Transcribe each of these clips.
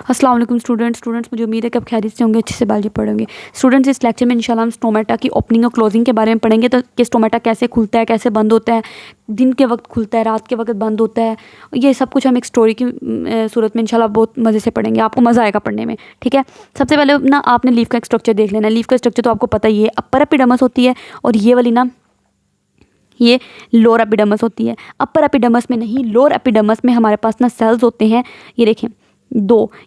अस्सलाम वालेकुम स्टूडेंट्स, मुझे उम्मीद है कि आप खैरियत से होंगे, अच्छे से बायोलॉजी पढ़ेंगे। स्टूडेंट्स, इस लेक्चर में इंशाल्लाह हम स्टोमेटा की ओपनिंग और क्लोजिंग के बारे में पढ़ेंगे। तो कि स्टोमेटा कैसे खुलता है, कैसे बंद होता है, दिन के वक्त खुलता है, रात के वक्त बंद होता है, ये सब कुछ हम एक स्टोरी की सूरत में इंशाल्लाह बहुत मज़े से पढ़ेंगे। आपको मज़ा आएगा पढ़ने में, ठीक है। सबसे पहले ना आपने लीफ का एक स्ट्रक्चर देख लेना है। लीफ का स्ट्रक्चर तो आपको पता ही है, अपर एपिडर्मिस होती है और ये वाली ना ये लोअर एपिडर्मिस होती है। अपर एपिडर्मिस में नहीं, लोअर एपिडर्मिस में हमारे पास ना सेल्स होते हैं। ये देखें,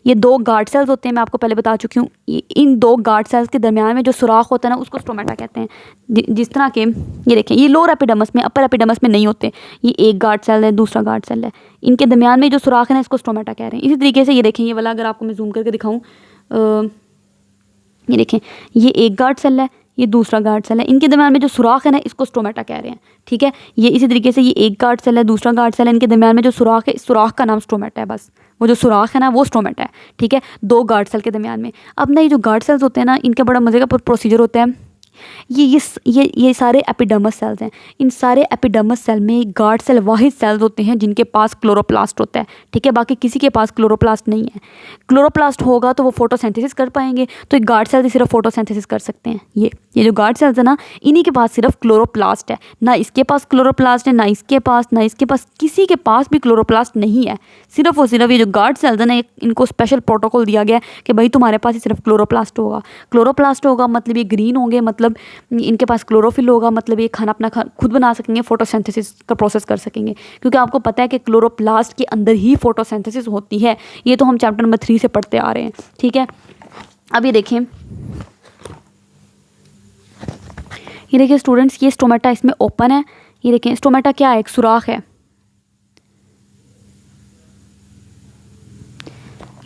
ये दो गार्ड सेल्स होते हैं। मैं आपको पहले बता चुकी हूँ। इन दो गार्ड सेल्स के दरमियान में जो सुराख होता है ना, उसको स्टोमेटा कहते हैं। जिस तरह के ये देखें, ये लोअर एपिडर्मिस में, अपर एपिडर्मिस में नहीं होते। ये एक गार्ड सेल है, दूसरा गार्ड सेल है, इनके दरमियान में जो सुराख है ना, इसको स्टोमेटा कह रहे हैं। इसी तरीके से ये देखें, ये वाला अगर आपको मैं जूम करके दिखाऊँ, ये देखें, ये एक गार्ड सेल है, ये दूसरा गार्ड सेल है, इनके दरमियान में जो सुराख है ना, इसको स्टोमेटा कह रहे हैं, ठीक है। ये इसी तरीके से ये एक गार्ड सेल है, दूसरा गार्ड सेल है, इनके दरमियान में जो सुराख है, इस सुराख का नाम स्टोमेटा है। बस वो जो सुराख है ना, वो स्टोमेटा है, ठीक है, दो गार्ड सेल के दरमियान में। अब ना ये जो गार्ड सेल्स होते हैं ना, इनका बड़ा मज़े का प्रोसीजर होता है। ये सारे एपिडर्मिस सेल्स हैं। इन सारे एपिडर्मिस सेल में गार्ड सेल वाहिद सेल्स होते हैं जिनके पास क्लोरोप्लास्ट होता है, ठीक है। बाकी किसी के पास क्लोरोप्लास्ट नहीं है। क्लोरोप्लास्ट होगा तो वो फोटोसिंथेसिस कर पाएंगे, तो ये गार्ड सेल्स सिर्फ फोटोसिंथेसिस कर सकते हैं। ये जो गार्ड सेल्स है ना, इन्हीं के पास सिर्फ क्लोरोप्लास्ट है। ना इसके पास क्लोरोप्लास्ट है, ना इसके पास किसी के पास भी क्लोरोप्लास्ट नहीं है। सिर्फ और सिर्फ ये जो गार्ड सेल्स है ना, इनको स्पेशल प्रोटोकॉल दिया गया है कि भाई तुम्हारे पास ही सिर्फ क्लोरोप्लास्ट होगा। क्लोरोप्लास्ट होगा मतलब ये ग्रीन होंगे, मतलब इनके पास क्लोरोफिल होगा, मतलब ये खाना अपना खुद बना सकेंगे, फोटोसिंथेसिस का प्रोसेस कर सकेंगे। क्योंकि आपको पता है कि क्लोरोप्लास्ट के अंदर ही फोटोसिंथेसिस होती है। ये तो हम चैप्टर नंबर 3 से पढ़ते आ रहे हैं, ठीक है। अब ये देखें स्टूडेंट्स, ये स्टोमेटा इसमें ओपन है। ये देखें, स्टोमेटा क्या है? एक सुराख है।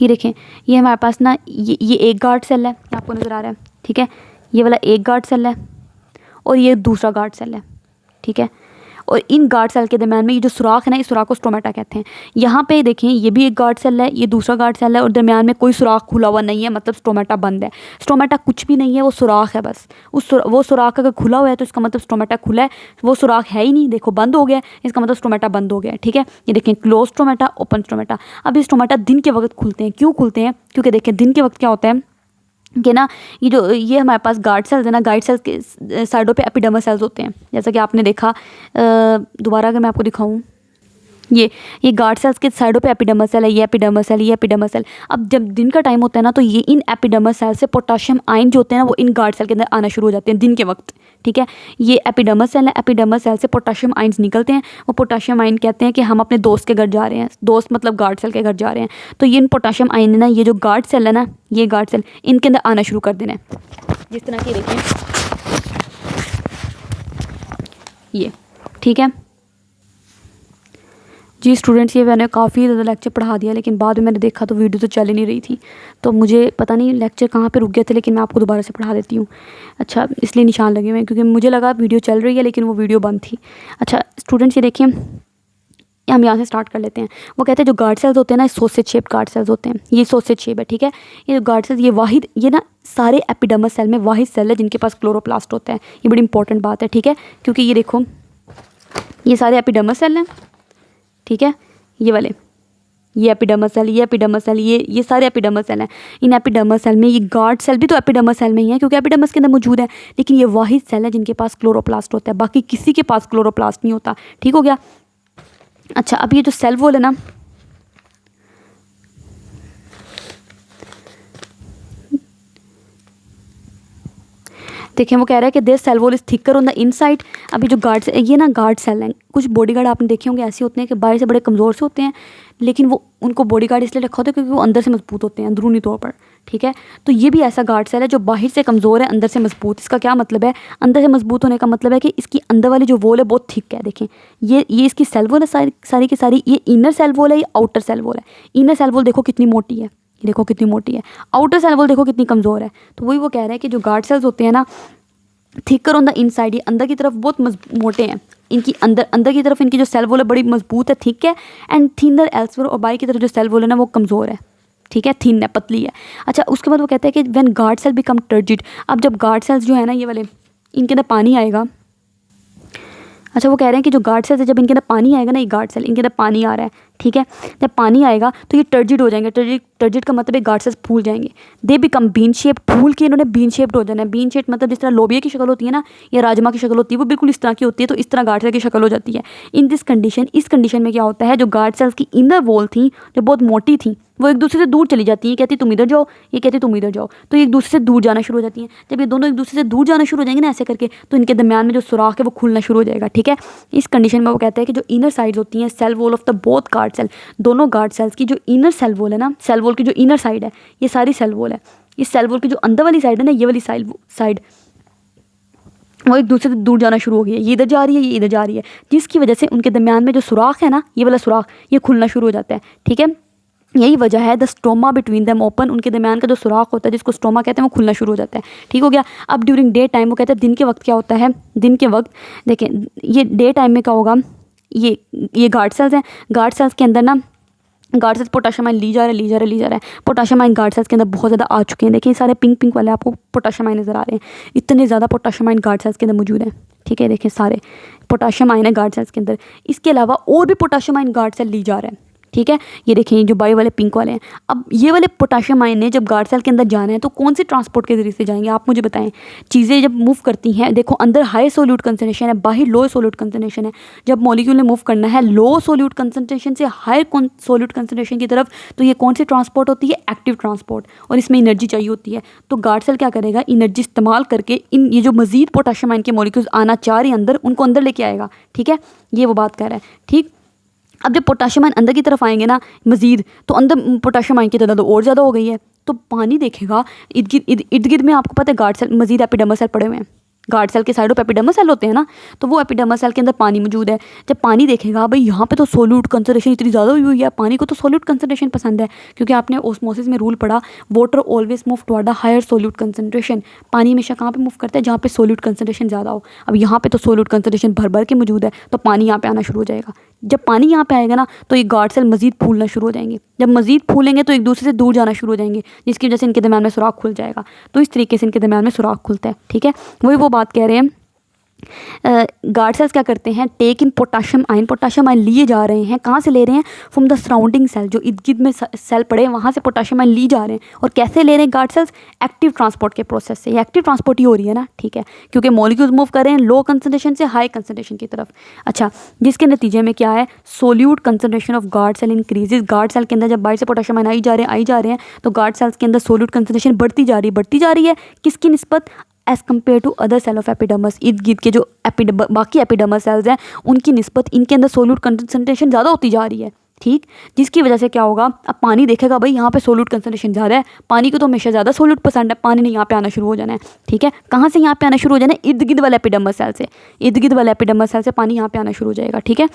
ये देखें, ये हमारे पास ना ये एक गार्ड सेल है, आपको नज़र आ रहा है, ठीक है। ये वाला एक गार्ड सेल है और ये दूसरा गार्ड सेल है, ठीक है। और इन गार्ड सेल के दरम्यान में ये जो सुराख है ना, इस सुराख को स्टोमेटा कहते हैं। यहाँ पे देखें, ये भी एक गार्ड सेल है, ये दूसरा गार्ड सेल है, और दरम्यान में कोई सुराख खुला हुआ नहीं है, मतलब स्टोमेटा बंद है। स्टोमेटा कुछ भी नहीं है, वो सुराख है बस। वो सुराख अगर खुला हुआ है तो इसका मतलब स्टोमेटा खुला है। वो सुराख है ही नहीं, देखो बंद हो गया, इसका मतलब स्टोमेटा बंद हो गया, ठीक है। ये देखें, क्लोज स्टोमेटा, ओपन स्टोमेटा। अब ये स्टोमेटा दिन के वक्त खुलते हैं। क्यों खुलते हैं? क्योंकि देखें, दिन के वक्त क्या होता है कि ना, ये हमारे पास गार्ड सेल्स है ना, गार्ड सेल्स के साइडों पे एपिडर्मिस सेल्स होते हैं, जैसा कि आपने देखा। दोबारा अगर मैं आपको दिखाऊं, ये गार्ड सेल्स के साइडों पे एपिडर्मिस सेल है, ये एपिडर्मिस सेल, ये एपिडर्मिस सेल। अब जब दिन का टाइम होता है ना, तो ये इन एपिडर्मिस सेल से पोटाशियम आयन जो होते हैं ना, वो इन गार्ड सेल के अंदर आना शुरू हो जाते हैं दिन के वक्त, ठीक है। ये एपिडर्मिस सेल है, एपिडर्मिस सेल से पोटाशियम आयन्स निकलते हैं। वो पोटाशियम आयन कहते हैं कि हम अपने दोस्त के घर जा रहे हैं, दोस्त मतलब गार्ड सेल के घर जा रहे हैं। तो ये इन पोटाशियम आयन ने ना, ये जो गार्ड सेल है ना, ये गार्ड सेल, इनके अंदर आना शुरू कर देना है। जिस तरह की देखें, ये ठीक है जी स्टूडेंट्स। ये मैंने काफ़ी ज़्यादा लेक्चर पढ़ा दिया, लेकिन बाद में मैंने देखा तो वीडियो तो चल ही नहीं रही थी, तो मुझे पता नहीं लेक्चर कहाँ पे रुक गए थे, लेकिन मैं आपको दोबारा से पढ़ा देती हूँ। अच्छा, इसलिए निशान लगे हुए हैं क्योंकि मुझे लगा वीडियो चल रही है, लेकिन वो वीडियो बंद थी। अच्छा स्टूडेंट्स, ये देखिए, हम यहाँ से स्टार्ट कर लेते हैं। वो कहते हैं जो गार्ड सेल्स होते हैं ना, सॉसेज शेप गार्ड सेल्स होते हैं। ये सॉसेज शेप है, ठीक है। ये जो गार्ड सेल्स, ये ना सारे एपिडर्मिस सेल में वाहिद सेल है जिनके पास क्लोरोप्लास्ट होता है। ये बड़ी इंपॉर्टेंट बात है, ठीक है, क्योंकि ये देखो, ये सारे एपिडर्मिस सेल हैं, ठीक है। ये वाले, ये एपिडर्मिस सेल, ये एपिडर्मिस सेल, ये सारे एपिडर्मिस सेल हैं। इन एपिडर्मिस सेल में ये गार्ड सेल भी तो एपिडर्मिस सेल में ही है, क्योंकि एपिडर्मिस के अंदर मौजूद है। लेकिन ये वाहिद सेल है जिनके पास क्लोरोप्लास्ट होता है, बाकी किसी के पास क्लोरोप्लास्ट नहीं होता, ठीक हो गया। अच्छा, अब ये जो सेल वॉल है ना, देखें, वो कह रहा है कि this cell wall is thicker on the inside. अभी जो गार्ड, ये ना गार्ड सेल हैं। कुछ बॉडीगार्ड आपने देखे होंगे, ऐसे होते हैं कि बाहर से बड़े कमज़ोर से होते हैं, लेकिन वो उनको बॉडीगार्ड इसलिए रखा होता है क्योंकि वो अंदर से मजबूत होते हैं, अंदरूनी तौर पर, ठीक है। तो ये भी ऐसा गार्ड सेल है जो बाहर से कमज़ोर है, अंदर से मजबूत। इसका क्या मतलब है? अंदर से मजबूत होने का मतलब है कि इसकी अंदर वाली जो वॉल है बहुत थिक है। देखें, ये इसकी सेल वॉल है सारी की सारी। ये इनर सेल वॉल है, ये आउटर सेल वॉल है। इनर सेल वॉल देखो कितनी मोटी है, ये देखो कितनी मोटी है। आउटर सेल वॉल देखो कितनी कमज़ोर है। तो वही वो कह रहे हैं कि जो गार्ड सेल्स होते हैं ना, थिकर ऑन द इनसाइड, ये अंदर की तरफ बहुत मोटे हैं। इनकी अंदर की तरफ इनकी जो सेल वॉल है बड़ी मजबूत है, थिक है, एंड थिनर एल्सवेयर। और बाई की तरफ जो सेल वॉल है ना, वो कमज़ोर है, ठीक है, थिन है, पतली है। अच्छा, उसके बाद वो कहते हैं कि when guard cell become turgid. अब जब गार्ड सेल्स जो है ना, ये वाले, इनके अंदर पानी आएगा। अच्छा, वो कह रहे हैं कि जो गार्ड सेल्स है, जब इनके अंदर पानी आएगा ना, ये गार्ड सेल इनके अंदर पानी आ रहा है, ठीक है, जब पानी आएगा तो ये टर्जिड हो जाएंगे। टर्जिड का मतलब है गार्ड सेल्स फूल जाएंगे। दे बिकम बीन शेप, फूल के इन्होंने बीन शेप्ड हो जाना है। बीन शेप मतलब जिस तरह लोबिया की शक्ल होती है ना, या राजमा की शक्ल होती है, वो बिल्कुल इस तरह की होती है, तो इस तरह गार्ड सेल की शक्ल हो जाती है। इन दिस कंडीशन, इस कंडीशन में क्या होता है, जो गार्ड सेल्स की इनर वॉल थी, जो बहुत मोटी थी, वो एक दूसरे से दूर चली जाती हैं। कहती तुम इधर जाओ, ये कहती तुम इधर जाओ, तो एक दूसरे से दूर जाना शुरू हो जाती हैं। जब ये दोनों एक दूसरे से दूर जाना शुरू हो जाएंगे ना ऐसे करके, तो इनके दरमियान में जो सुराख है वो खुलना शुरू हो जाएगा, ठीक है। इस कंडीशन में वो कहते हैं कि जो इनर साइड्स होती हैं, cell wall of the both guard cell, दोनों गार्ड सेल्स की जो इनर सेल वॉल है ना, सेल वॉल की जो इनर साइड है, ये सारी सेल वॉल है। इस सेल वॉल की जो अंदर वाली साइड है ना, ये वाली साइड वो एक दूसरे से दूर जाना शुरू हो गई है। ये इधर जा रही है, ये इधर जा रही है, जिसकी वजह से उनके दरमियान में जो सुराख है ना, ये वाला सुराख, ये खुलना शुरू हो जाता है, ठीक है। यही वजह है the stoma between them open, उनके दरमियान का जो सुराख होता है जिसको स्टोमा कहते हैं, वो खुलना शुरू हो जाता है, ठीक हो गया। अब ड्यूरिंग डे टाइम, वो कहते हैं दिन के वक्त क्या होता है, दिन के वक्त देखें, ये डे टाइम में क्या होगा, ये गार्ड सेल्स हैं। गार्ड सेल्स के अंदर ना, गार्ड सेल्स पोटाशियम आयन ली जा रहा है। पोटाशियम आयन गार्ड सेल्स के अंदर बहुत ज़्यादा आ चुके हैं। देखिए सारे पिंक वाले आपको पोटाशियम आयन नज़र आ रहे हैं, इतने ज़्यादा पोटाशियम आयन गार्ड सेल्स के अंदर मौजूद है, ठीक है। देखिए सारे पोटाशियम आयन है गार्ड सेल्स के अंदर। इसके अलावा और भी पोटाशियम आयन गार्ड सेल ली जा रहा है, ठीक है। ये देखें, ये जो बाई वाले पिंक वाले हैं। अब ये वाले पोटाशियम आयन ने जब गार्ड सेल के अंदर जाना है, तो कौन से ट्रांसपोर्ट के जरिए से जाएंगे, आप मुझे बताएं। चीज़ें जब मूव करती हैं, देखो अंदर हाई सोल्यूट कंसनट्रेशन है, बाहर लो सोल्यूट कंसनट्रेशन है। जब मॉलिक्यूल ने मूव करना है लो सोल्यूट कंसनट्रेशन से हाई सोल्यूट कंसनट्रेशन की तरफ, तो ये कौन सी ट्रांसपोर्ट होती है, एक्टिव ट्रांसपोर्ट, और इसमें एनर्जी चाहिए होती है। तो गार्ड सेल क्या करेगा, एनर्जी इस्तेमाल करके ये जो मजीद पोटाशियम आयन के मॉलिक्यूल्स आना चाह रहे हैं अंदर, उनको अंदर लेके आएगा, ठीक है। ये वो बात कर रहा है, ठीक। अब जब पोटाशियम आयन अंदर की तरफ आएंगे ना मजीद, तो अंदर पोटाशियम आयन की तादाद और ज़्यादा हो गई है, तो पानी देखेगा इर्द गिर्द में। आपको पता है गार्ड सेल मजीद एपिडर्मल सेल पड़े हुए हैं। गार्ड सेल के साइडों पे एपिडर्मल सेल होते हैं ना, तो वो एपिडर्मल सेल के अंदर पानी मौजूद है। जब पानी देखेगा, भाई यहाँ पे तो सोल्यूट कंसंट्रेशन इतनी ज़्यादा हुई है, पानी को तो सोल्यूट कंसंट्रेशन पसंद है, क्योंकि आपने ओस्मोसिस में रूल पढ़ा, water always move toward the higher solute concentration. पानी हमेशा कहाँ पे मूव करता है, जहाँ पे सोल्यूट कंसंट्रेशन ज़्यादा हो। अब यहाँ पे तो सोल्यूट कंसंट्रेशन भर के मौजूद है, तो पानी यहाँ पे आना शुरू हो जाएगा। जब पानी यहाँ पे आएगा ना, तो ये गार्ड सेल मजीद फूलना शुरू हो जाएंगे। जब मजीद फूलेंगे तो एक दूसरे से दूर जाना शुरू हो जाएंगे, जिसकी वजह से इनके दरमियान में सुराख खुल जाएगा। तो इस तरीके से इनके दरमियान में सुराख खुलता है, ठीक है। वही वो बात कह रहे हैं, गार्ड सेल्स क्या करते हैं, टेक इन पोटाशियम आयन लिए जा रहे हैं। कहाँ से ले रहे हैं, फ्रॉम द सराउंडिंग सेल, जो इर्द गिर्द में सेल पड़े हैं वहाँ से पोटाशियम आयन ली जा रहे हैं। और कैसे ले रहे हैं गार्ड सेल्स, एक्टिव ट्रांसपोर्ट के प्रोसेस से। ये एक्टिव ट्रांसपोर्ट ही हो रही है ना, ठीक है, क्योंकि मॉलिक्यूल्स मूव कर रहे हैं लो कंसनट्रेशन से हाई कंसनट्रेशन की तरफ। अच्छा, जिसके नतीजे में क्या है, solute concentration of guard cell increases. Guard cell के अंदर जब बाहर से पोटाशियम आयन आई जा रहे हैं, तो गार्ड सेल्स के अंदर सोल्यूट कंसनट्रेशन बढ़ती जा रही है। किसकी निस्बत, as compare to other cell of epidermis. इर्द गिर्द के जो बाकी एपिडर्मल सेल्स हैं, उनकी निस्बत इनके अंदर सोल्यूट कंसनट्रेशन ज़्यादा होती जा रही है, ठीक। जिसकी वजह से क्या होगा, अब पानी देखेगा, भाई यहाँ पे सोल्यूट कंसनट्रेशन ज़्यादा है, पानी को तो हमेशा ज़्यादा सोल्यूट पसंद है, पानी ने यहाँ पे आना शुरू हो जाना है, ठीक है। कहाँ से यहाँ पे आना शुरू हो जाना है, इर्द गिर्द वाले एपिडर्मल सेल से। इर्द गिर्द वाले एपिडर्मल सेल से पानी यहाँ पे आना शुरू हो जाएगा, ठीक है।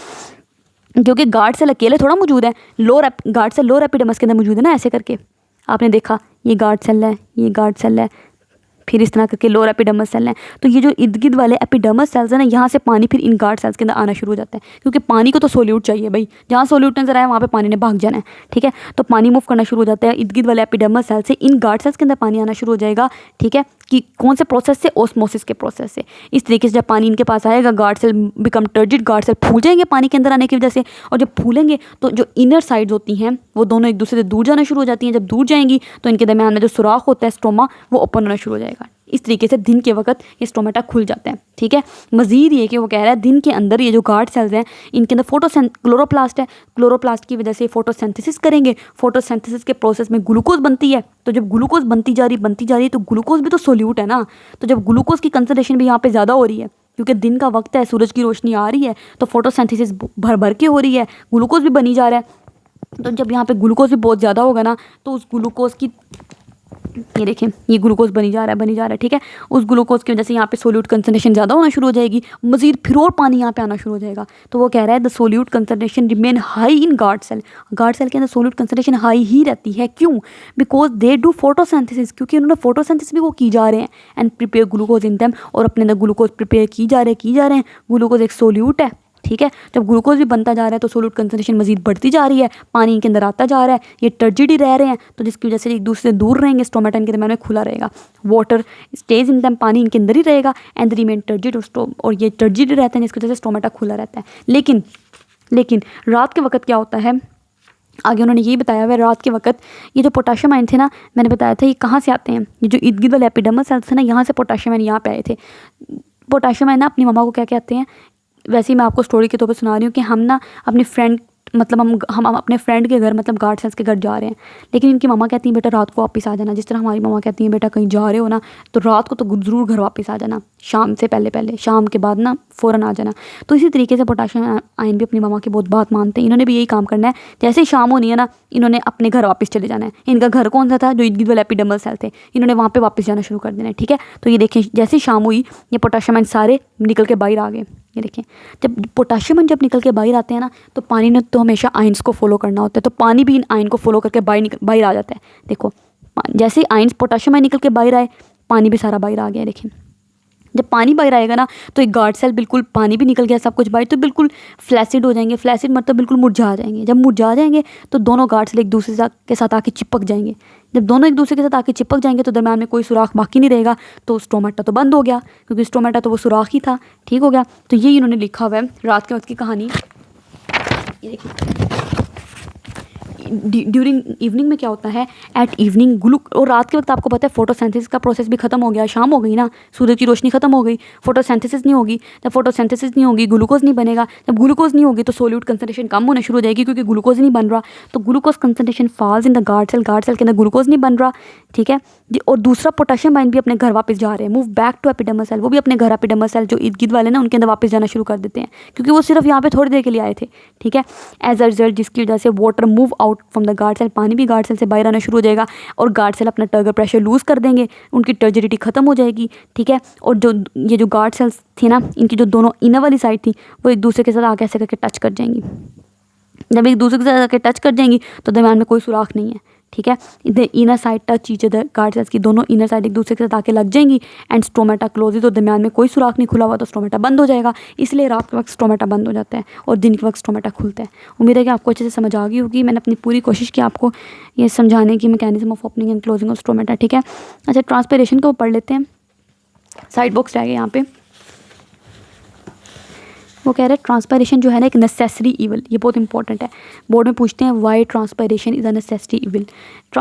क्योंकि गार्ड सेल अकेले थोड़ा मौजूद है, गार्ड सेल लोअर एपिडर्मस के अंदर मौजूद है ना, ऐसे करके आपने देखा, ये गार्ड सेल है, ये गार्ड सेल है, फिर इस तरह करके लोअर एपिडर्मल सेल हैं। तो ये जो इर्द गिर्द वाले एपिडर्मल सेल्स हैं ना, यहाँ से पानी फिर इन गार्ड सेल्स के अंदर आना शुरू हो जाता है, क्योंकि पानी को तो सोल्यूट चाहिए भाई, जहाँ सोल्यूट नजर आया वहाँ पे पानी ने भाग जाना है, ठीक है। तो पानी मूव करना शुरू हो जाता है इर्द गिर्द वाले एपिडर्मल सेल से, इन गार्ड सेल्स के अंदर पानी आना शुरू हो जाएगा, ठीक है। कि कौन से प्रोसेस से, ओस्मोसिस के प्रोसेस से। इस तरीके से जब पानी इनके पास आएगा, guard cell become turgid, guard cell फूल जाएंगे पानी के अंदर आने की वजह से। और जब फूलेंगे तो जो इनर साइड्स होती हैं वो दोनों एक दूसरे से दूर जाना शुरू हो जाती हैं। जब दूर जाएंगी तो इनके दरमियान में जो सुराख होता है स्टोमा, वो ओपन होना शुरू हो जाएगा। इस तरीके से दिन के वक्त ये स्टोमेटा खुल जाता है, ठीक है। मजीद ये कि वो कह रहा है दिन के अंदर ये जो गार्ड सेल्स हैं, इनके अंदर क्लोरोप्लास्ट है, क्लोरोप्लास्ट की वजह से फोटोसिंथेसिस करेंगे। फोटोसिंथेसिस के प्रोसेस में ग्लूकोज बनती है, तो जब ग्लूकोज बनती जा रही है, तो ग्लूकोज भी तो सोल्यूट है ना। तो जब ग्लूकोज की कंसंट्रेशन भी यहाँ पे ज़्यादा हो रही है, क्योंकि दिन का वक्त है, सूरज की रोशनी आ रही है, तो फोटोसिंथेसिस भर के हो रही है, ग्लूकोज भी बनी जा रहा है। तो जब यहाँ पे ग्लूकोज भी बहुत ज़्यादा होगा ना, तो उस ग्लूकोज की, ये देखें, ये ग्लूकोज बनी जा रहा है, ठीक है। उस ग्लूकोज की वजह से यहाँ पे सोल्यूट कंसंट्रेशन ज़्यादा होना शुरू हो जाएगी, मजीद फिर और पानी यहाँ पे आना शुरू हो जाएगा। तो वो कह रहा है the solute concentration remain high in guard cell. Guard cell के अंदर सोल्यूट कंसंट्रेशन हाई ही रहती है, क्यों, बिकॉज दे डू फोटोसिंथेसिस, क्योंकि उन्होंने फोटोसिंथेसिस भी वो की जा रहे हैं, and prepare glucose in them, और अपने अंदर ग्लूकोज प्रिपेयर की जा रहे हैं। ग्लूकोज एक सोल्यूट है, ठीक है। जब ग्लूकोज भी बनता जा रहा है तो सोल्यूट कंसंट्रेशन मजीद बढ़ती जा रही है, पानी इनके अंदर आता जा रहा है, ये टर्जिड ही रह रहे हैं, तो जिसकी वजह से एक दूसरे से दूर रहेंगे, स्टोमेटा इनके दरम्यान में खुला रहेगा, वाटर स्टेज इन दैम, पानी इनके अंदर ही रहेगा, एंड द रिमेन टर्जिड, और ये टर्जिड रहते हैं जिसकी वजह से स्टोमेटा खुला रहता है। लेकिन रात के वक्त क्या होता है, आगे उन्होंने यही बताया हुआ है, रात के वक्त ये जो पोटाशियम आयन थे ना, मैंने बताया था ये कहाँ से आते हैं, ये जो इर्द गिर्द वाले एपिडर्मल सेल्स थे ना, यहाँ से पोटाशियम आयन यहाँ पे आए थे। पोटाशियम आयन ना अपनी मम्मा को क्या कहते हैं, वैसे ही मैं आपको स्टोरी के तौर पे सुना रही हूँ कि हम ना अपनी फ्रेंड, मतलब हम अपने फ्रेंड के घर, मतलब गार्ड सेल्स के घर जा रहे हैं, लेकिन इनकी मम्मा कहती हैं बेटा रात को वापस आ जाना, जिस तरह हमारी मम्मा कहती हैं बेटा कहीं जा रहे हो ना तो रात को तो ज़रूर घर वापस आ जाना, शाम से पहले, शाम के बाद ना फ़ौरन आ जाना। तो इसी तरीके से पोटाशियम आयन भी अपनी मम्मा की बहुत बात मानते हैं, इन्होंने भी यही काम करना है, जैसे ही शाम होनी है ना इन्होंने अपने घर वापस चले जाना है। इनका घर कौन सा था, जो इर्द गिर्द वाले एपिडर्मल सेल थे, इन्होंने वहाँ पर वापस जाना शुरू कर देना है, ठीक है। तो ये देखें जैसे ही शाम हुई ये पोटाशियम आयन सारे निकल के बाहर आ गए। ये देखें जब पोटाशियम जब निकल के बाहर आते हैं ना तो पानी ने तो हमेशा आयंस को फॉलो करना होता है, तो पानी भी इन आयन को फॉलो करके बाहर आ जाता है। देखो जैसे ही आयंस पोटाशियम आयन निकल के बाहर आए, पानी भी सारा बाहर आ गया। देखें जब पानी बाहर आएगा ना तो एक गार्ड सेल, बिल्कुल पानी भी निकल गया सब कुछ बाहर, तो बिल्कुल फ्लैसिड हो जाएंगे, फ्लैसिड मतलब बिल्कुल मुरझा जाएंगे। जब मुरझा जाएंगे तो दोनों गार्ड सेल एक दूसरे के साथ आके चिपक जाएंगे। जब दोनों एक दूसरे के साथ आके चिपक जाएंगे तो दरम्यान में कोई सुराख बाकी नहीं रहेगा, तो स्टोमेटा तो बंद हो गया, क्योंकि स्टोमेटा तो वो सुराख ही था, ठीक हो गया। तो ये इन्होंने लिखा हुआ है रात के वक्त की कहानी। ये देखिए ड्यूरिंग इवनिंग में क्या होता है, एट इवनिंग और रात के वक्त आपको पता है फोटोसिंथेसिस का प्रोसेस भी खत्म हो गया, शाम हो गई ना, सूरज की रोशनी खत्म हो गई, फोटोसिंथेसिस नहीं होगी। जब फोटोसिंथेसिस नहीं होगी ग्लूकोज नहीं बनेगा, जब ग्लूकोज नहीं होगी तो सोल्यूट कंसंट्रेशन कम होना शुरू हो जाएगी, क्योंकि ग्लूकोज नहीं बन रहा, तो glucose concentration falls in the guard cell के अंदर ग्लूकोज नहीं बन रहा, ठीक है। और दूसरा पोटाशियम आयन भी अपने घर वापस जा रहे हैं, move back to epidermal cell, वो भी अपने घर एपिडर्मल सेल जो इर्द गिर्द वाले ना उनके अंदर वापस जाना शुरू कर देते हैं, क्योंकि वो सिर्फ यहाँ पे थोड़ी देर के लिए आए थे, ठीक है। एज अ रिजल्ट जिसकी वजह से water move out from the guard cell, पानी भी गार्ड सेल से बाहर आना शुरू हो जाएगा, और गार्ड सेल अपना टर्गर प्रेशर लूज़ कर देंगे, उनकी टर्जिडिटी खत्म हो जाएगी, ठीक है। और जो ये जो गार्ड सेल्स थी ना, इनकी जो दोनों इनर वाली साइड थी वो एक दूसरे के साथ आगे ऐसे करके टच कर जाएंगी। जब एक दूसरे के साथ आके टच कर जाएंगी तो दरम्यान में कोई सुराख नहीं है, ठीक है। इधर inner side touch each other, guard cells की दोनों इनर साइड एक दूसरे के साथ आके लग जाएंगी, एंड स्टोमेटा क्लोज, तो दरम्यान में कोई सुराख नहीं खुला हुआ, तो स्टोमेटा बंद हो जाएगा। इसलिए रात के वक्त स्टोमेटा बंद हो जाता है और दिन के वक्त स्टोमेटा खुलता है। उम्मीद है कि आपको अच्छे से समझ आ गई होगी। मैंने अपनी पूरी कोशिश की आपको ये समझाने की, mechanism of opening and closing of stomata, ठीक है। अच्छा ट्रांसपिरेशन को पढ़ लेते हैं, साइड बॉक्स रह गए यहाँ पे। वो कह रहे हैं ट्रांसपायरेशन जो है ना एक नेसेसरी इविल, ये बहुत इंपॉर्टेंट है, बोर्ड में पूछते हैं why transpiration is a necessary evil.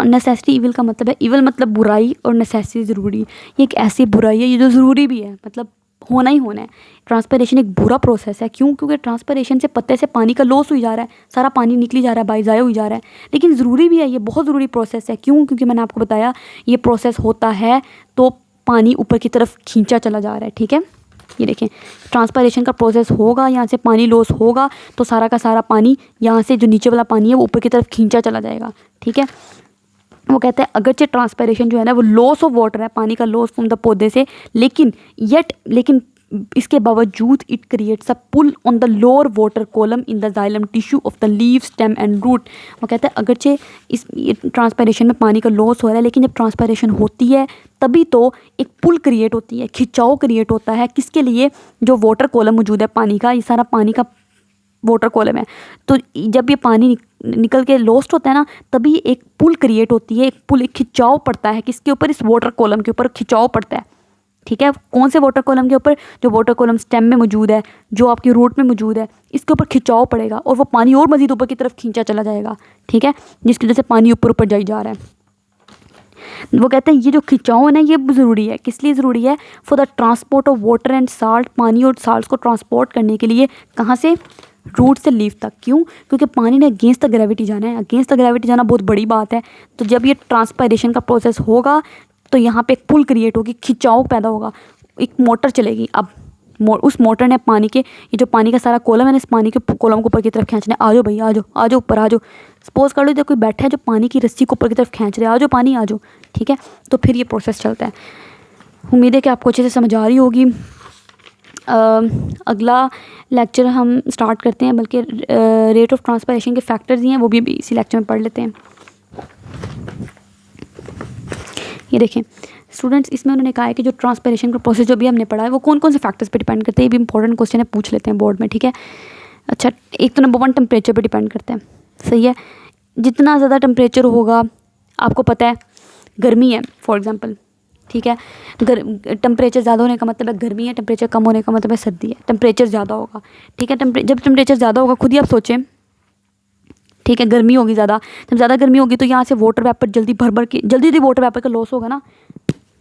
Necessary evil का मतलब है, इविल मतलब बुराई और नेसेसरी ज़रूरी, ये एक ऐसी बुराई है ये जो ज़रूरी भी है, मतलब होना ही होना है। ट्रांसपायरेशन एक बुरा प्रोसेस है, क्यों? क्योंकि ट्रांसपायरेशन से पत्ते से पानी का लॉस हुई जा रहा है, सारा पानी निकली जा रहा है, बाई ज़ाया हुई जा रहा है, लेकिन ज़रूरी भी है, ये बहुत ज़रूरी प्रोसेस है। क्यों? क्योंकि मैंने आपको बताया ये प्रोसेस होता है तो पानी ऊपर की तरफ खींचा चला जा रहा है, ठीक है। ये देखें ट्रांसपायरेशन का प्रोसेस होगा, यहाँ से पानी लॉस होगा तो सारा का सारा पानी यहाँ से जो नीचे वाला पानी है वो ऊपर की तरफ खींचा चला जाएगा, ठीक है। वो कहते हैं अगरचे ट्रांसपायरेशन जो है ना वो लॉस ऑफ वाटर है, पानी का लॉस फ्रॉम द पौधे से, लेकिन इसके बावजूद it creates a pull on the lower water column in the xylem tissue of the leave stem and root. वो कहते हैं अगरचे इस ट्रांसपायरेशन में पानी का लॉस हो रहा है, लेकिन जब ट्रांसपायरेशन होती है तभी तो एक पुल क्रिएट होती है, खिंचाव क्रिएट होता है, किसके लिए? जो वाटर कॉलम मौजूद है पानी का, ये सारा पानी का वाटर कॉलम है, तो जब ये पानी निकल के लॉस्ट होता है ना तभी एक पुल क्रिएट होती है, एक पुल, एक खिंचाव पड़ता है, किसके ऊपर? इस वाटर कॉलम के ऊपर खिंचाव पड़ता है, ठीक है। कौन से वाटर कॉलम के ऊपर? जो वाटर कॉलम स्टेम में मौजूद है, जो आपकी रूट में मौजूद है, इसके ऊपर खिंचाव पड़ेगा और वो पानी और मज़ीद ऊपर की तरफ खींचा चला जाएगा, ठीक है, जिसकी वजह से पानी ऊपर ऊपर जाई जा रहा है। वो कहते हैं ये जो खिंचाव है ना ये ज़रूरी है, किस लिए ज़रूरी है? For the transport of water and salt, पानी और साल्ट को ट्रांसपोर्ट करने के लिए, कहाँ से? रूट से लीफ तक। क्यों? क्योंकि पानी ने अगेंस्ट द ग्रेविटी जाना है, अगेंस्ट द ग्रेविटी जाना बहुत बड़ी बात है। तो जब ये ट्रांसपायरेशन का प्रोसेस होगा तो यहाँ पे एक पुल क्रिएट होगी, खिंचाव पैदा होगा, एक मोटर चलेगी। अब उस मोटर ने पानी के, ये जो पानी का सारा कॉलम है ना, इस पानी के कॉलम को ऊपर की तरफ खींचना है। आ जाओ भैया, आ जाओ, आ जाओ ऊपर, आ जाओ। सपोज कर लो इधर कोई बैठा है जो पानी की रस्सी को ऊपर की तरफ खींच रहे, आ जाओ पानी, आ जाओ, ठीक है। तो फिर ये प्रोसेस चलता है। उम्मीद है कि आपको अच्छे से समझ आ रही होगी। अगला लेक्चर हम स्टार्ट करते हैं, बल्कि रेट ऑफ ट्रांसपायरेशन के फैक्टर्स ही हैं, वो भी इसी लेक्चर में पढ़ लेते हैं। ये ये देखें स्टूडेंट्स, इसमें उन्होंने कहा है कि जो ट्रांसपैरेशन का प्रोसेस जो भी हमने पढ़ा है वो कौन कौन से फैक्टर्स पे डिपेंड करते हैं। ये भी इंपॉर्टेंट क्वेश्चन है, पूछ लेते हैं बोर्ड में, ठीक है। अच्छा, एक तो नंबर 1 टेम्परेचर पे डिपेंड करता है, सही है। जितना ज़्यादा टेम्परेचर होगा, आपको पता है गर्मी है फॉर एग्जांपल, ठीक है, टेम्परेचर ज़्यादा होने का मतलब है गर्मी है, टेम्परेचर कम होने का मतलब है सर्दी है। टेम्परेचर ज़्यादा होगा, ठीक है, जब टेम्परेचर ज़्यादा होगा, खुद ही आप सोचें, ठीक है, गर्मी होगी ज़्यादा, जब ज़्यादा गर्मी होगी तो यहाँ से वाटर वेपर जल्दी भर के जल्दी वाटर वेपर का लॉस होगा ना।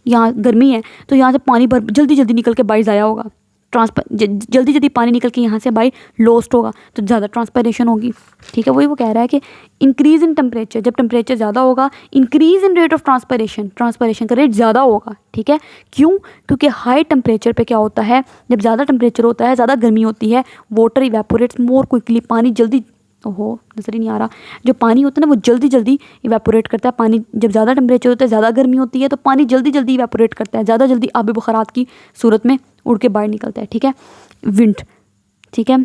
यहाँ गर्मी है तो यहाँ से पानी जल्दी निकल के बाहर ज़ाया होगा, जल्दी पानी निकल के यहाँ से बाहर लॉस्ट होगा, तो ज़्यादा ट्रांसपैरेशन होगी, ठीक है। वही वो कह रहा है कि इंक्रीज़ इन टेम्परेचर, जब टेम्परेचर ज़्यादा होगा, इंक्रीज़ इन रेट ऑफ ट्रांसपैरेशन का रेट ज़्यादा होगा, ठीक है। क्यों? क्योंकि हाई टेम्परेचर पे क्या होता है, जब ज़्यादा टेम्परेचर होता है, ज़्यादा गर्मी होती है, वाटर इवेपोरेट्स मोर क्विकली, पानी जल्दी, ओहो नज़र ही नहीं आ रहा, जो पानी होता है ना वो जल्दी इवेपोरेट करता है। पानी जब ज़्यादा टेम्परेचर होता है, ज़्यादा गर्मी होती है, तो पानी जल्दी इवेपोरेट करता है, ज़्यादा जल्दी आब बुखारात की सूरत में उड़ के बाहर निकलता है, ठीक है। विंड, ठीक है।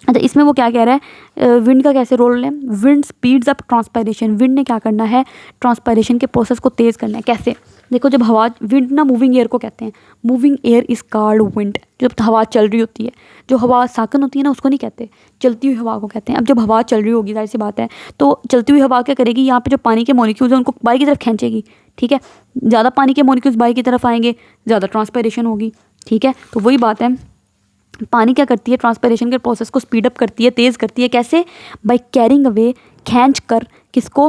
अच्छा, इसमें वो क्या कह रहा है, विंड का कैसे रोल है, विंड स्पीड्स अप ट्रांसपैरेशन। विंड ने क्या करना है, ट्रांसपैरेशन के प्रोसेस को तेज़ करना है। कैसे? देखो, जब हवा, विंड ना मूविंग एयर को कहते हैं, moving air is called wind. जब हवा चल रही होती है, जो हवा साकन होती है ना उसको नहीं कहते, चलती हुई हवा को कहते हैं। अब जब हवा चल रही होगी, जाहिर सी बात है, तो चलती हुई हवा क्या करेगी, यहाँ पे जो पानी के मॉलिक्यूल्स हैं उनको बाहर की तरफ खींचेगी, ठीक है। ज़्यादा पानी के मॉलिक्यूल्स बाहर की तरफ आएंगे, ज़्यादा ट्रांसपैरेशन होगी, ठीक है। तो वही बात है, पानी क्या करती है, ट्रांसपैरेशन के प्रोसेस को स्पीड अप करती है, तेज़ करती है। कैसे? बाय कैरिंग अवे, खींच कर, किसको?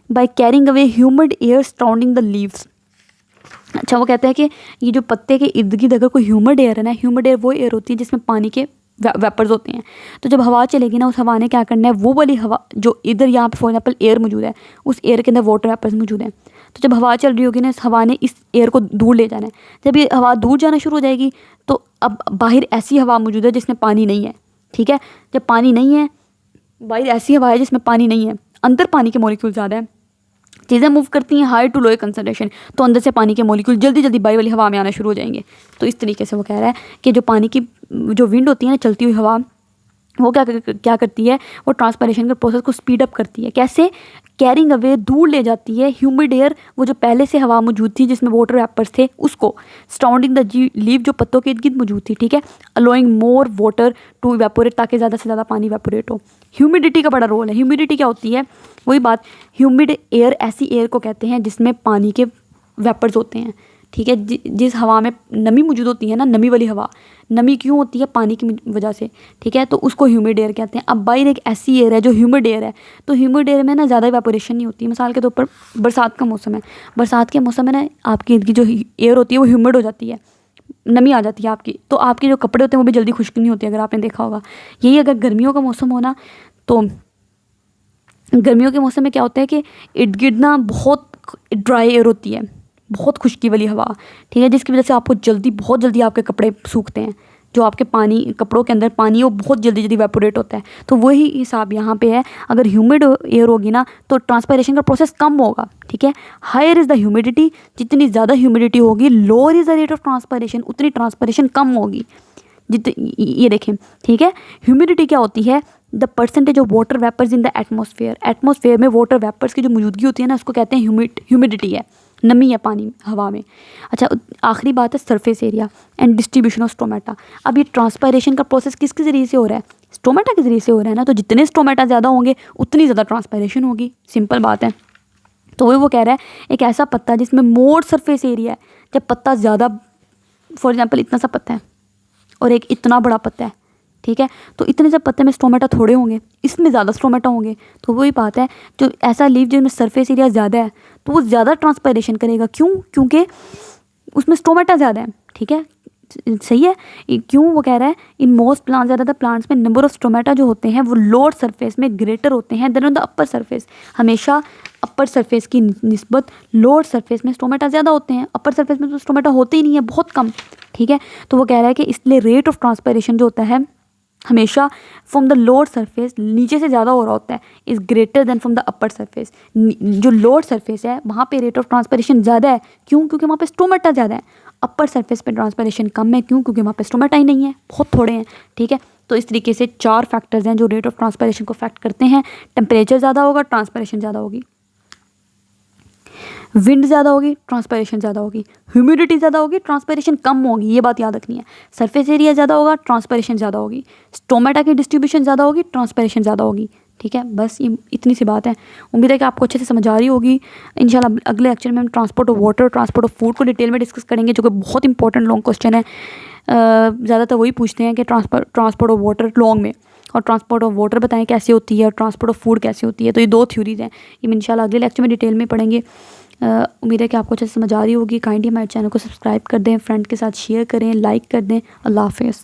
By carrying away humid air surrounding the leaves. अच्छा, वो कहता है कि ये जो पत्ते के इर्द गिर्द अगर कोई ह्यूमिड एयर है ना, ह्यूमिड एयर वो एयर होती है जिसमें पानी के वेपर्स होते हैं। तो जब हवा चलेगी ना, उस हवा ने क्या करना है, वो वाली हवा जो इधर यहाँ पे फॉर एग्जांपल एयर मौजूद है, उस एयर के अंदर वाटर वेपर्स मौजूद हैं। तो जब हवा चल रही होगी ना, इस हवा ने इस एयर को दूर ले जाना है। जब ये हवा दूर जाना शुरू हो जाएगी, तो अब बाहर ऐसी हवा मौजूद है जिसमें पानी नहीं है, ठीक है। जब पानी नहीं है, बाहर ऐसी हवा है जिसमें पानी नहीं है, अंदर पानी के मॉलिक्यूल ज़्यादा है, चीज़ें मूव करती हैं हाई टू लोअर कंसंट्रेशन, तो अंदर से पानी के मॉलिक्यूल जल्दी बाहर वाली हवा में आना शुरू हो जाएंगे। तो इस तरीके से वो कह रहा है कि जो पानी की जो विंड होती है ना, चलती हुई हवा, वो क्या करती है, वो ट्रांसपैरेशन के प्रोसेस को स्पीड अप करती है। कैसे? कैरिंग अवे, दूर ले जाती है ह्यूमिड एयर, वो जो पहले से हवा मौजूद थी जिसमें वाटर वेपर्स थे, उसको सराउंडिंग द लीव, जो पत्तों के इर्द गिर्द मौजूद थी, ठीक है, allowing more water to evaporate, ताकि ज़्यादा से ज़्यादा पानी इवेपोरेट हो। ह्यूमिडिटी का बड़ा रोल है। ह्यूमिडिटी क्या होती है? वही बात, ह्यूमिड एयर ऐसी एयर को कहते हैं जिसमें पानी के वेपर्स होते हैं, ठीक है। जिस हवा में नमी मौजूद होती है ना, नमी वाली हवा, नमी क्यों होती है? पानी की वजह से, ठीक है, तो उसको ह्यूमिड एयर कहते हैं। अब बाहर एक ऐसी एयर है जो ह्यूमिड एयर है, तो ह्यूमिड एयर में ना ज़्यादा इवेपोरेशन नहीं होती। मिसाल के तौर पर बरसात का मौसम है, बरसात के मौसम में ना आपकी इनकी जो एयर होती है वो ह्यूमिड हो जाती है, नमी आ जाती है आपकी, तो आपके जो कपड़े होते हैं वो भी जल्दी खुश्क नहीं होते, अगर आपने देखा होगा। यही अगर गर्मियों का मौसम हो ना, तो गर्मियों के मौसम में क्या होता है कि इर्द गिर्द ना बहुत ड्राई एयर होती है, बहुत खुश्की वाली हवा, ठीक है, जिसकी वजह से आपको बहुत जल्दी आपके कपड़े सूखते हैं। जो आपके पानी, कपड़ों के अंदर पानी है वो बहुत जल्दी इवेपोरेट होता है। तो वही हिसाब यहाँ पे है, अगर ह्यूमिड एयर होगी ना तो ट्रांसपैरेशन का प्रोसेस कम होगा, ठीक है। हायर इज़ द ह्यूमिडिटी, जितनी ज़्यादा ह्यूमिडिटी होगी, lower is the rate of transpiration, उतनी ट्रांसपैरेशन कम होगी। ये देखें, ठीक है। ह्यूमिडिटी क्या होती है? The percentage of water vapours in the atmosphere. Atmosphere में वाटर वेपर्स की जो मौजूदगी होती है ना, उसको कहते हैं ह्यूमिडिटी है, नमी है पानी हवा में। अच्छा, आखिरी बात है surface area and distribution of stomata. अब ये ट्रांसपैरेशन का प्रोसेस किसके ज़रिए से हो रहा है? स्टोमेटा के ज़रिए से हो रहा है ना, तो जितने स्टोमेटा ज़्यादा होंगे उतनी ज़्यादा ट्रांसपैरेशन होगी, सिंपल बात है। तो वही वो कह रहा है, एक ऐसा पत्ता जिसमें मोर सरफेस एरिया है, जब पत्ता ज़्यादा, फॉर एग्जाम्पल इतना सा पत्ता है और एक इतना बड़ा पत्ता है, ठीक है, तो इतने से पत्ते में स्टोमेटा थोड़े होंगे, इसमें ज़्यादा स्टोमेटा होंगे। तो वही बात है, जो ऐसा लीव जिसमें सरफेस एरिया ज़्यादा है तो वो ज़्यादा ट्रांसपैरेशन करेगा। क्यों? क्योंकि उसमें स्टोमेटा ज़्यादा है, ठीक है, सही है। क्यों? वो कह रहा है इन मोस्ट प्लांट्स, ज़्यादातर प्लांट्स में नंबर ऑफ स्टोमेटा जो होते हैं वो लोअर सरफेस में ग्रेटर होते हैं than on the upper surface. हमेशा अपर सरफेस की निस्बत लोअर सरफेस में स्टोमेटा ज़्यादा होते हैं, अपर सरफेस में तो स्टोमेटा होते ही नहीं है, बहुत कम, ठीक है। तो वो कह रहा है कि इसलिए रेट ऑफ ट्रांसपैरेशन जो होता है हमेशा फ्रॉम द लोअर सरफेस, नीचे से ज़्यादा हो रहा होता है, is greater than from the upper surface. जो लोअर सरफेस है वहाँ पे रेट ऑफ ट्रांसपैरेशन ज़्यादा है। क्यों? क्योंकि वहाँ पे स्टोमेटा ज़्यादा है। अपर सरफेस पे ट्रांसपैरेशन कम है। क्यों? क्योंकि वहाँ पे स्टोमेटा ही नहीं है, बहुत थोड़े हैं, ठीक है। तो इस तरीके से 4 फैक्टर्स हैं जो रेट ऑफ ट्रांसपैरेशन को अफेक्ट करते हैं। टेम्परेचर ज़्यादा होगा, ट्रांसपैरेशन ज़्यादा होगी। विंड ज़्यादा होगी, ट्रांसपायरेशन ज़्यादा होगी। ह्यूमिडिटी ज़्यादा होगी, ट्रांसपायरेशन कम होगी, ये बात याद रखनी है। सरफेस एरिया ज़्यादा होगा, ट्रांसपायरेशन ज़्यादा होगी। स्टोमेटा की डिस्ट्रीब्यूशन ज़्यादा होगी, ट्रांसपायरेशन ज़्यादा होगी। ठीक है, बस ये इतनी सी बात है। उम्मीद है कि आपको अच्छे से समझ आ रही होगी। इंशाल्लाह अगले लेक्चर में हम transport of water, transport of food को डिटेल में डिस्कस करेंगे, जो कि बहुत इंपॉर्टेंट लॉन्ग क्वेश्चन है। ज़्यादातर वही पूछते हैं कि ट्रांसपोर्ट ऑफ वाटर लॉन्ग में, और ट्रांसपोर्ट ऑफ वाटर बताएं कैसे होती है, और ट्रांसपोर्ट ऑफ फूड कैसे होती है। तो ये 2 थ्योरीज हैं, ये हम इंशाल्लाह अगले लेक्चर में डिटेल में पढ़ेंगे। उम्मीद है कि आपको अच्छे से समझ आ रही होगी। काइंडली हमारे चैनल को सब्सक्राइब कर दें, फ्रेंड के साथ शेयर करें, लाइक कर दें। अल्लाह हाफिज़।